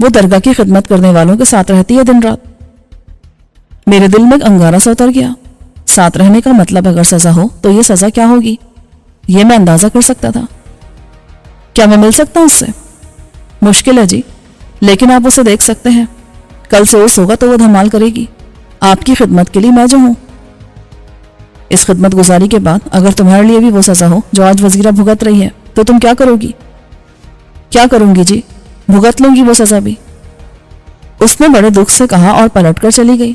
وہ درگاہ کی خدمت کرنے والوں کے ساتھ رہتی ہے دن رات۔ میرے دل میں ایک انگارہ سا اتر گیا۔ ساتھ رہنے کا مطلب اگر سزا ہو تو یہ سزا کیا ہوگی، یہ میں اندازہ کر سکتا تھا۔ کیا میں مل سکتا ہوں اس سے؟ مشکل ہے جی، لیکن آپ اسے دیکھ سکتے ہیں۔ کل سے عرس ہوگا تو وہ دھمال کرے گی۔ آپ کی خدمت کے لیے میں جو ہوں۔ اس خدمت گزاری کے بعد اگر تمہارے لیے بھی وہ سزا ہو جو آج وزیرہ بھگت رہی ہے تو تم کیا کرو گی؟ کیا کروں گی جی، بھگت لوں گی وہ سزا بھی۔ اس نے بڑے دکھ سے کہا اور پلٹ کر چلی گئی۔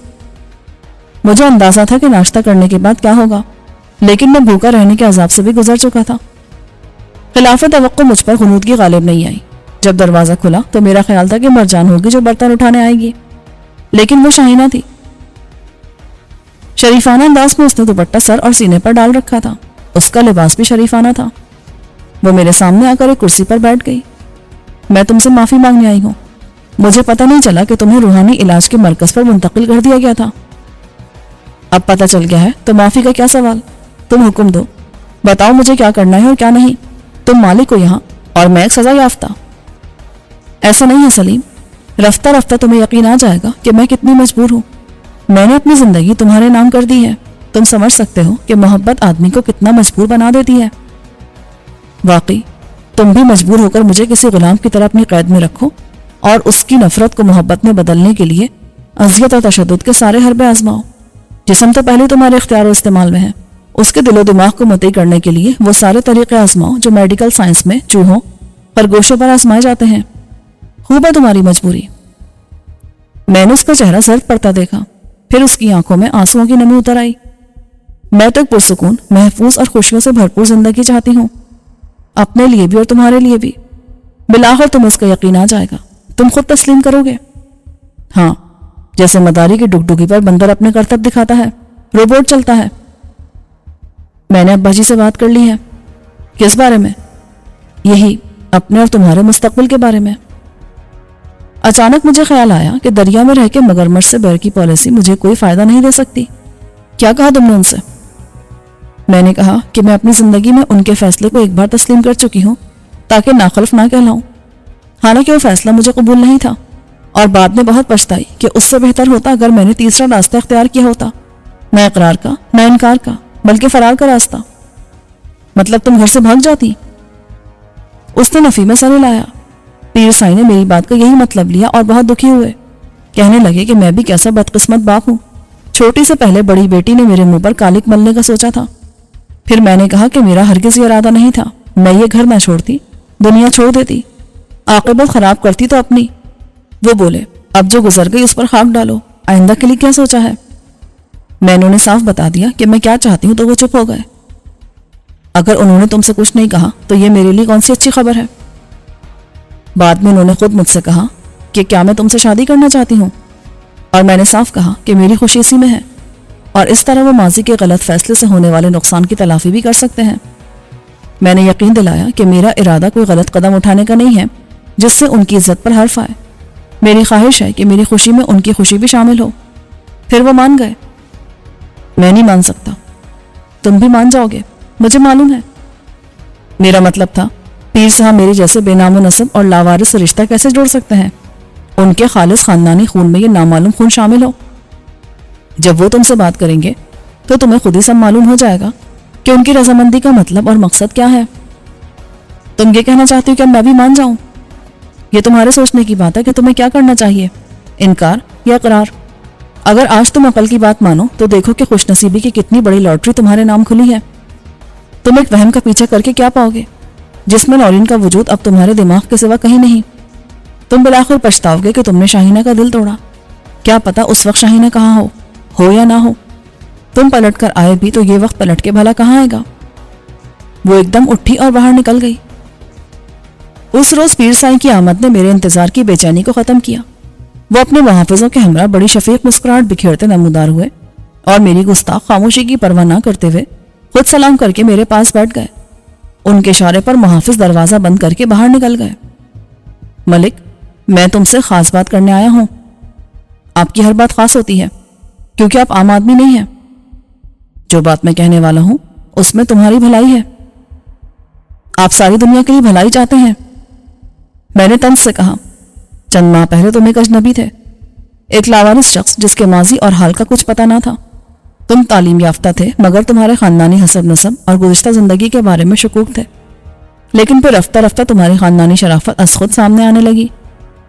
مجھے اندازہ تھا کہ ناشتہ کرنے کے بعد کیا ہوگا، لیکن میں بھوکا رہنے کے عذاب سے بھی گزر چکا تھا۔ خلاف توقع مجھ پر غنودگی غالب نہیں آئی۔ جب دروازہ کھلا تو میرا خیال تھا کہ مرجان ہوگی جو برتن اٹھانے آئے گی، لیکن وہ شاہینہ تھی۔ شریفانہ انداز میں اس نے دوپٹہ سر اور سینے پر ڈال رکھا تھا۔ اس کا لباس بھی شریفانہ تھا۔ وہ میرے سامنے آ کر ایک کرسی پر بیٹھ گئی۔ میں تم سے معافی مانگنے آئی ہوں۔ مجھے پتہ نہیں چلا کہ تمہیں روحانی علاج کے مرکز پر منتقل کر دیا گیا تھا۔ اب پتہ چل گیا ہے تو معافی کا کیا سوال؟ تم حکم دو، بتاؤ مجھے کیا کرنا ہے اور کیا نہیں۔ تم مالک ہو یہاں اور میں ایک سزا یافتہ۔ ایسا نہیں ہے سلیم، رفتہ رفتہ تمہیں یقین آ جائے گا کہ میں کتنی مجبور ہوں۔ میں نے اپنی زندگی تمہارے نام کر دی ہے۔ تم سمجھ سکتے ہو کہ محبت آدمی کو کتنا مجبور بنا دیتی ہے۔ واقعی تم بھی مجبور ہو کر مجھے کسی غلام کی طرح اپنی قید میں رکھو اور اس کی نفرت کو محبت میں بدلنے کے لیے اذیت اور تشدد کے سارے حربے آزماؤ۔ جسم تو پہلے تمہارے اختیار و استعمال میں ہے، اس کے دل و دماغ کو مطیع کرنے کے لیے وہ سارے طریقے آزماؤ جو میڈیکل سائنس میں چوہوں خرگوشوں پر آزمائے جاتے ہیں۔ خوب ہے تمہاری مجبوری۔ میں نے اس کا چہرہ سرد پڑتا دیکھا، پھر اس کی آنکھوں میں آنسوؤں کی نمی اتر آئی۔ میں تو ایک پرسکون، محفوظ اور خوشیوں سے بھرپور زندگی چاہتی ہوں، اپنے لیے بھی اور تمہارے لیے بھی۔ بالآخر تمہیں اس کا یقین آ جائے گا، تم خود تسلیم کرو گے۔ ہاں، جیسے مداری کی ڈگڈگی پر بندر اپنے کرتب دکھاتا ہے، روبوٹ چلتا ہے۔ میں نے ابا جی سے بات کر لی ہے۔ کس بارے میں؟ یہی اپنے اور تمہارے مستقبل کے بارے میں۔ اچانک مجھے خیال آیا کہ دریا میں رہ کے مگرمچھ سے بیر کی پالیسی مجھے کوئی فائدہ نہیں دے سکتی۔ کیا کہا تم نے ان سے؟ میں نے کہا کہ میں اپنی زندگی میں ان کے فیصلے کو ایک بار تسلیم کر چکی ہوں تاکہ ناخلف نہ کہلاؤں، حالانکہ وہ فیصلہ مجھے قبول نہیں تھا، اور بعد میں بہت پچھتائی کہ اس سے بہتر ہوتا اگر میں نے تیسرا راستہ اختیار کیا ہوتا، نہ اقرار کا نہ انکار کا، بلکہ فرار کا راستہ۔ مطلب تم گھر سے بھاگ جاتی؟ اس نے نفی میں سر ہلایا۔ پیر سائی نے میری بات کا یہی مطلب لیا اور بہت دکھی ہوئے، کہنے لگے کہ میں بھی کیسا بدقسمت باپ ہوں۔ چھوٹی سے پہلے بڑی بیٹی نے میرے منہ پر کالک ملنے کا سوچا تھا۔ پھر میں نے کہا کہ میرا ہرگز یہ ارادہ نہیں تھا، میں یہ گھر نہ چھوڑتی، دنیا چھوڑ دیتی، عاقبت خراب کرتی تو اپنی۔ وہ بولے، اب جو گزر گئی اس پر خاک ڈالو، آئندہ کے لیے کیا سوچا ہے؟ میں نے انہیں صاف بتا دیا کہ میں کیا چاہتی ہوں تو وہ چپ ہو گئے۔ اگر انہوں نے تم سے کچھ نہیں کہا تو یہ میرے لیے کون سی اچھی خبر ہے؟ بعد میں انہوں نے خود مجھ سے کہا کہ کیا میں تم سے شادی کرنا چاہتی ہوں، اور میں نے صاف کہا کہ میری خوشی اسی میں ہے، اور اس طرح وہ ماضی کے غلط فیصلے سے ہونے والے نقصان کی تلافی بھی کر سکتے ہیں۔ میں نے یقین دلایا کہ میرا ارادہ کوئی غلط قدم اٹھانے کا نہیں ہے جس سے ان کی عزت پر حرف آئے۔ میری خواہش ہے کہ میری خوشی میں ان کی خوشی بھی شامل ہو۔ پھر وہ مان گئے۔ میں نہیں مان سکتا، تم بھی مان جاؤ گے، مجھے معلوم ہے۔ میرا مطلب تھا پیر صاحب میرے جیسے بے نام و نسب اور لاوارث سے رشتہ کیسے جوڑ سکتے ہیں؟ ان کے خالص خاندانی خون میں یہ نامعلوم خون شامل ہو۔ جب وہ تم سے بات کریں گے تو تمہیں خود ہی سب معلوم ہو جائے گا کہ ان کی رضامندی کا مطلب اور مقصد کیا ہے۔ تم یہ کہنا چاہتی ہو کہ میں بھی مان جاؤں؟ یہ تمہارے سوچنے کی بات ہے کہ تمہیں کیا کرنا چاہیے، انکار یا اقرار۔ اگر آج تم عقل کی بات مانو تو دیکھو کہ خوش نصیبی کی کتنی بڑی لاٹری تمہارے نام کھلی ہے۔ تم ایک وہم کا پیچھا کر کے کیا پاؤ گے جس میں نورین کا وجود اب تمہارے دماغ کے سوا کہیں نہیں۔ تم بالآخر پچھتاؤ گے کہ تم نے شاہینہ کا دل توڑا۔ کیا پتا اس وقت شاہینہ کہاں ہو یا نہ ہو۔ تم پلٹ کر آئے بھی تو یہ وقت پلٹ کے بھلا کہاں آئے گا؟ وہ ایک دم اٹھی اور باہر نکل گئی۔ اس روز پیر سائی کی آمد نے میرے انتظار کی بے چینی کو ختم کیا۔ وہ اپنے محافظوں کے ہمراہ بڑی شفیق مسکراہٹ بکھیرتے نمودار ہوئے اور میری گستاخ خاموشی کی پرواہ نہ کرتے ہوئے خود سلام کر کے میرے پاس بیٹھ گئے۔ ان کے اشارے پر محافظ دروازہ بند کر کے باہر نکل گئے۔ ملک، میں تم سے خاص بات کرنے آیا ہوں۔ آپ کی ہر بات خاص ہوتی ہے کیونکہ آپ عام آدمی نہیں ہیں۔ جو بات میں کہنے والا ہوں اس میں تمہاری بھلائی ہے۔ آپ ساری دنیا کے لیے بھلائی چاہتے ہیں۔ میں نے طنز سے کہا، چند ماہ پہلے تم ایک اجنبی تھے، ایک لاوارث شخص جس کے ماضی اور حال کا کچھ پتہ نہ تھا۔ تم تعلیم یافتہ تھے مگر تمہارے خاندانی حسب نسب اور گزشتہ زندگی کے بارے میں شکوک تھے، لیکن پھر رفتہ رفتہ تمہاری خاندانی شرافت از خود سامنے آنے لگی،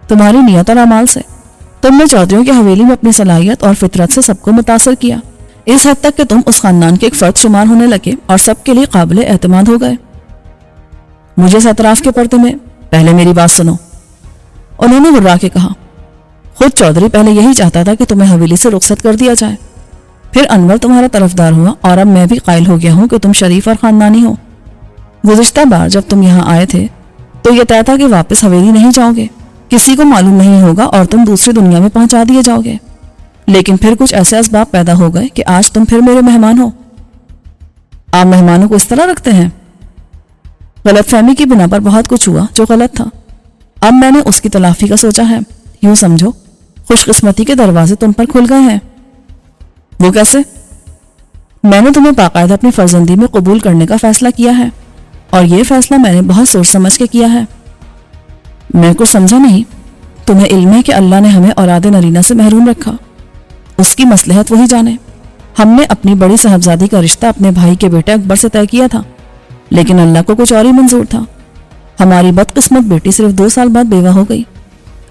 تمہاری نیت اور اعمال سے۔ تم نے چودھریوں کی حویلی میں اپنی صلاحیت اور فطرت سے سب کو متاثر کیا، اس حد تک کہ تم اس خاندان کے ایک فرد شمار ہونے لگے اور سب کے لیے قابل اعتماد ہو گئے۔ مجھے اس اعتراف کے پردے میں پہلے میری بات سنو، انہوں نے گرا کے کہا۔ خود چودھری پہلے یہی چاہتا تھا کہ تمہیں حویلی سے رخصت کر دیا جائے، پھر انور تمہارا طرفدار ہوا اور اب میں بھی قائل ہو گیا ہوں کہ تم شریف اور خاندانی ہو۔ گزشتہ بار جب تم یہاں آئے تھے تو یہ طے تھا کہ واپس حویلی نہیں جاؤ گے، کسی کو معلوم نہیں ہوگا اور تم دوسری دنیا میں پہنچا دیے جاؤ گے، لیکن پھر کچھ ایسے اسباب پیدا ہو گئے کہ آج تم پھر میرے مہمان ہو۔ آپ مہمانوں کو اس طرح رکھتے ہیں؟ غلط فہمی کی بنا پر بہت کچھ ہوا جو غلط تھا، اب میں نے اس کی تلافی کا سوچا ہے۔ یوں سمجھو خوش قسمتی کے دروازے تم پر کھل گئے ہیں۔ وہ کیسے؟ میں نے تمہیں باقاعدہ اپنی فرزندی میں قبول کرنے کا فیصلہ کیا ہے، اور یہ فیصلہ میں نے بہت سوچ سمجھ کے کیا ہے۔ میں کچھ سمجھا نہیں۔ تمہیں علم ہے کہ اللہ نے ہمیں اولاد نرینہ سے محروم رکھا، اس کی مصلحت وہی جانے۔ ہم نے اپنی بڑی صاحبزادی کا رشتہ اپنے بھائی کے بیٹے اکبر سے طے کیا تھا، لیکن اللہ کو کچھ اور ہی منظور تھا۔ ہماری بدقسمت بیٹی صرف 2 سال بعد بیوہ ہو گئی،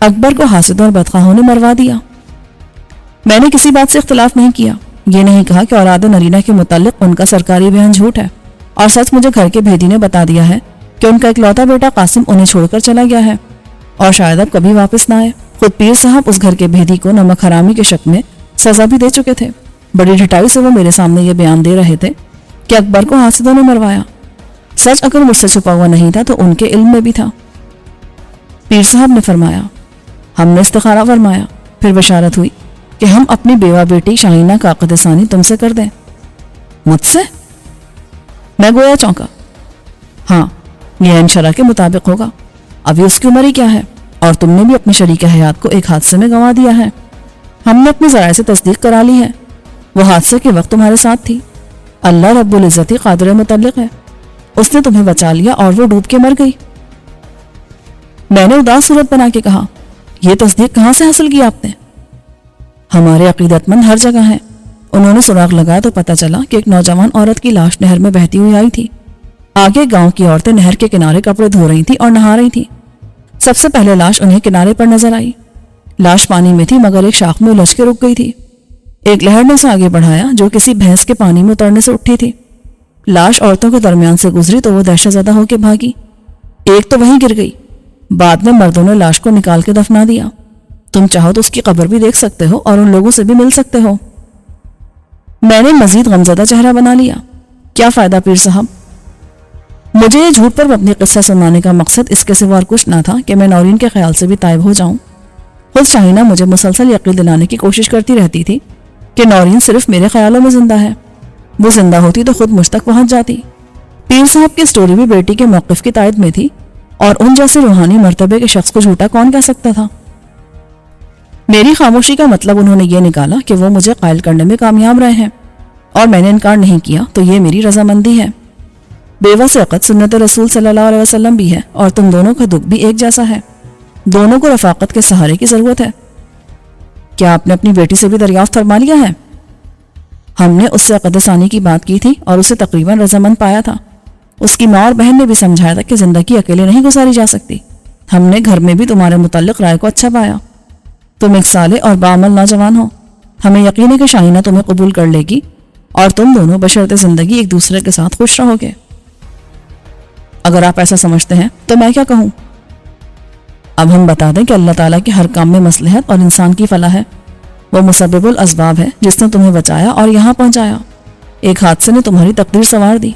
اکبر کو حاسدوں اور بدخواہوں نے مروا دیا۔ میں نے کسی بات سے اختلاف نہیں کیا، یہ نہیں کہا کہ اولاد نرینہ کے متعلق ان کا سرکاری بیان جھوٹ ہے، اور سچ مجھے گھر کے بھیدی نے بتا دیا ہے کہ ان کا اکلوتا بیٹا قاسم انہیں چھوڑ کر چلا گیا ہے اور شاید اب کبھی واپس نہ آئے۔ خود پیر صاحب اس گھر کے بھیدی کو نمک حرامی کے شک میں سزا بھی دے چکے تھے۔ بڑی ڈھٹائی سے وہ میرے سامنے یہ بیان دے رہے تھے کہ اکبر کو حاسدوں نے مروایا۔ سچ اگر مجھ سے چھپا ہوا نہیں تھا تو ان کے علم میں بھی تھا۔ پیر صاحب نے فرمایا۔ ہم نے استخارہ فرمایا، پھر بشارت ہوئی کہ ہم اپنی بیوہ بیٹی شاہینہ کا عقد ثانی تم سے کر دیں۔ مجھ سے؟ میں گویا چونکا۔ ہاں، یہ عین شرع کے مطابق ہوگا، ابھی اس کی عمر ہی کیا ہے، اور تم نے بھی اپنی شریک حیات کو ایک حادثے میں گنوا دیا ہے۔ ہم نے اپنی ذرائع سے تصدیق کرا لی ہے، وہ حادثے کے وقت تمہارے ساتھ تھی۔ اللہ رب العزت قادر متعلق ہے، اس نے تمہیں بچا لیا اور وہ ڈوب کے مر گئی۔ میں نے اداس صورت بنا کے کہا، یہ تصدیق کہاں سے حاصل کی آپ نے؟ ہمارے عقیدت مند ہر جگہ ہیں۔ انہوں نے سراغ لگایا تو پتہ چلا کہ ایک نوجوان عورت کی لاش نہر میں بہتی ہوئی آئی تھی۔ آگے گاؤں کی عورتیں نہر کے کنارے کپڑے دھو رہی تھیں اور نہا رہی تھیں۔ سب سے پہلے لاش انہیں کنارے پر نظر آئی۔ لاش پانی میں تھی مگر ایک شاخ میں الجھ کے رک گئی تھی۔ ایک لہر نے اسے آگے بڑھایا جو کسی بھینس کے پانی میں اترنے سے اٹھی تھی۔ لاش عورتوں کے درمیان سے گزری تو وہ دہشت زدہ ہو کے بھاگی۔ ایک تو وہیں گر گئی، بعد میں مردوں نے لاش کو نکال کے دفنا دیا۔ تم چاہو تو اس کی قبر بھی دیکھ سکتے ہو اور ان لوگوں سے بھی مل سکتے ہو۔ میں نے مزید غمزدہ چہرہ بنا لیا۔ کیا فائدہ پیر صاحب؟ مجھے یہ جھوٹ پر اپنی قصہ سنانے کا مقصد اس کے سوا اور کچھ نہ تھا کہ میں نورین کے خیال سے بھی تائب ہو جاؤں۔ خود شاہینہ مجھے مسلسل یقین دلانے کی کوشش کرتی رہتی تھی کہ نورین صرف میرے خیالوں میں زندہ ہے، وہ زندہ ہوتی تو خود مجھ تک پہنچ جاتی۔ پیر صاحب کی سٹوری بھی بیٹی کے موقف کی تائید میں تھی، اور ان جیسے روحانی مرتبے کے شخص کو جھوٹا کون کہہ سکتا تھا؟ میری خاموشی کا مطلب انہوں نے یہ نکالا کہ وہ مجھے قائل کرنے میں کامیاب رہے ہیں، اور میں نے انکار نہیں کیا تو یہ میری رضامندی ہے۔ بیوہ سے عقد سنت رسول صلی اللہ علیہ وسلم بھی ہے، اور تم دونوں کا دکھ بھی ایک جیسا ہے۔ دونوں کو رفاقت کے سہارے کی ضرورت ہے۔ کیا آپ نے اپنی بیٹی سے بھی دریافت فرما لیا ہے؟ ہم نے اس سے عقد ثانی کی بات کی تھی اور اسے تقریباً رضامند پایا تھا۔ اس کی ماں اور بہن نے بھی سمجھایا تھا کہ زندگی اکیلے نہیں گزاری جا سکتی۔ ہم نے گھر میں بھی تمہارے متعلق رائے کو اچھا پایا۔ تم ایک صالح اور باعمل نوجوان ہو، ہمیں یقین ہے کہ شاہینہ تمہیں قبول کر لے گی اور تم دونوں بشرط زندگی ایک دوسرے کے ساتھ خوش رہو گے۔ اگر آپ ایسا سمجھتے ہیں تو میں کیا کہوں؟ اب ہم بتا دیں کہ اللہ تعالیٰ کے ہر کام میں مصلحت اور انسان کی فلاح ہے۔ وہ مسبب الاسباب ہے جس نے تمہیں بچایا اور یہاں پہنچایا۔ ایک حادثے نے تمہاری تقدیر سنوار دی۔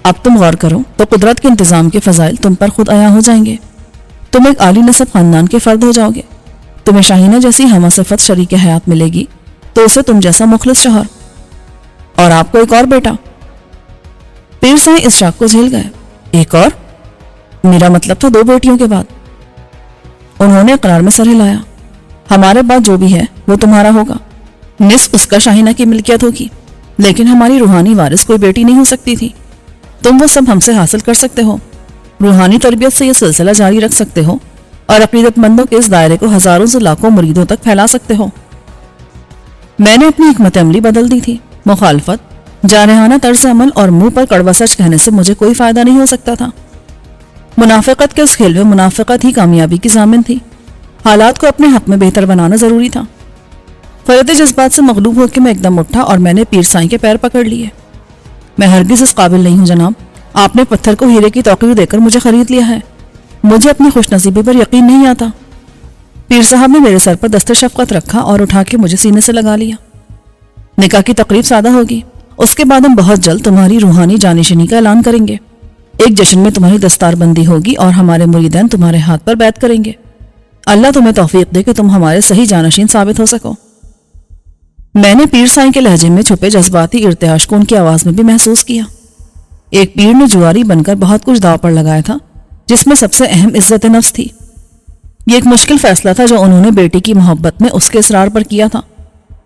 اب تم غور کرو تو قدرت کے انتظام کے فضائل تم پر خود عیاں ہو جائیں گے۔ تم ایک عالی نسب خاندان کے فرد ہو جاؤ گے۔ تمہیں شاہینہ جیسی ہمہ صفت شریک حیات ملے گی تو اسے تم جیسا مخلص شوہر، اور آپ کو ایک اور بیٹا۔ پیر صاحب اس شاک کو جھیل گئے۔ ایک اور؟ میرا مطلب تھا 2 بیٹیوں کے بعد۔ انہوں نے اقرار میں سر ہلایا۔ ہمارے بعد جو بھی ہے وہ تمہارا ہوگا، نصف اس کا شاہینہ کی ملکیت ہوگی، لیکن ہماری روحانی وارث کوئی بیٹی نہیں ہو سکتی تھی۔ تم وہ سب ہم سے حاصل کر سکتے ہو، روحانی تربیت سے یہ سلسلہ جاری رکھ سکتے ہو، اور عقیدت مندوں کے اس دائرے کو ہزاروں سے لاکھوں مریدوں تک پھیلا سکتے ہو۔ میں نے اپنی حکمت عملی بدل دی تھی۔ مخالفت، جارحانہ طرز عمل اور منہ پر کڑوا سچ کہنے سے مجھے کوئی فائدہ نہیں ہو سکتا تھا۔ منافقت کے اس کھیل میں منافقت ہی کامیابی کی ضامن تھی۔ حالات کو اپنے حق میں بہتر بنانا ضروری تھا۔ فرد جذبات سے مغلوب ہو کے میں ایک دم اٹھا اور میں نے پیر سائیں کے پیر پکڑ لیے۔ میں ہرگز اس قابل نہیں ہوں جناب، آپ نے پتھر کو ہیرے کی توقیر دے کر مجھے خرید لیا ہے، مجھے اپنی خوش نصیبی پر یقین نہیں آتا۔ پیر صاحب نے میرے سر پر دست شفقت رکھا اور اٹھا کے مجھے سینے سے لگا لیا۔ نکاح کی تقریب سادہ ہوگی، اس کے بعد ہم بہت جلد تمہاری روحانی جانشینی کا اعلان کریں گے۔ ایک جشن میں تمہاری دستار بندی ہوگی اور ہمارے مریدین تمہارے ہاتھ پر بیعت کریں گے۔ اللہ تمہیں توفیق دے کہ تم ہمارے صحیح جانشین ثابت ہو سکو۔ میں نے پیر سائیں کے لہجے میں چھپے جذباتی ارتعاش کو ان کی آواز میں بھی محسوس کیا۔ ایک پیر نے جواری بن کر بہت کچھ داؤ پر لگایا تھا، جس میں سب سے اہم عزت نفس تھی۔ یہ ایک مشکل فیصلہ تھا جو انہوں نے بیٹی کی محبت میں اس کے اصرار پر کیا تھا۔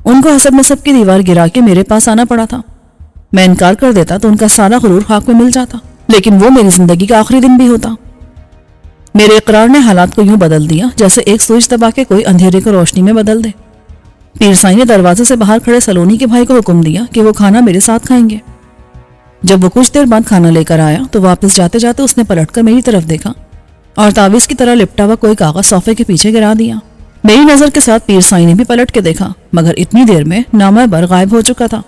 ان کو حسب نسب کی دیوار گرا کے میرے پاس آنا پڑا تھا۔ میں انکار کر دیتا تو ان کا سارا غرور خاک میں مل جاتا، لیکن وہ میری زندگی کا آخری دن بھی ہوتا۔ میرے اقرار نے حالات کو یوں بدل دیا جیسے ایک سوئچ دبا کے کوئی اندھیرے کو روشنی میں بدل دے۔ پیر سائیں نے دروازے سے باہر کھڑے سلونی کے بھائی کو حکم دیا کہ وہ کھانا میرے ساتھ کھائیں گے۔ جب وہ کچھ دیر بعد کھانا لے کر آیا تو واپس جاتے جاتے اس نے پلٹ کر میری طرف دیکھا اور تعویذ کی طرح لپٹا ہوا کوئی کاغذ صوفے کے پیچھے گرا دیا۔ میری نظر کے ساتھ پیر سائیں نے بھی پلٹ کے دیکھا، مگر اتنی دیر میں نامہ بر غائب ہو چکا تھا۔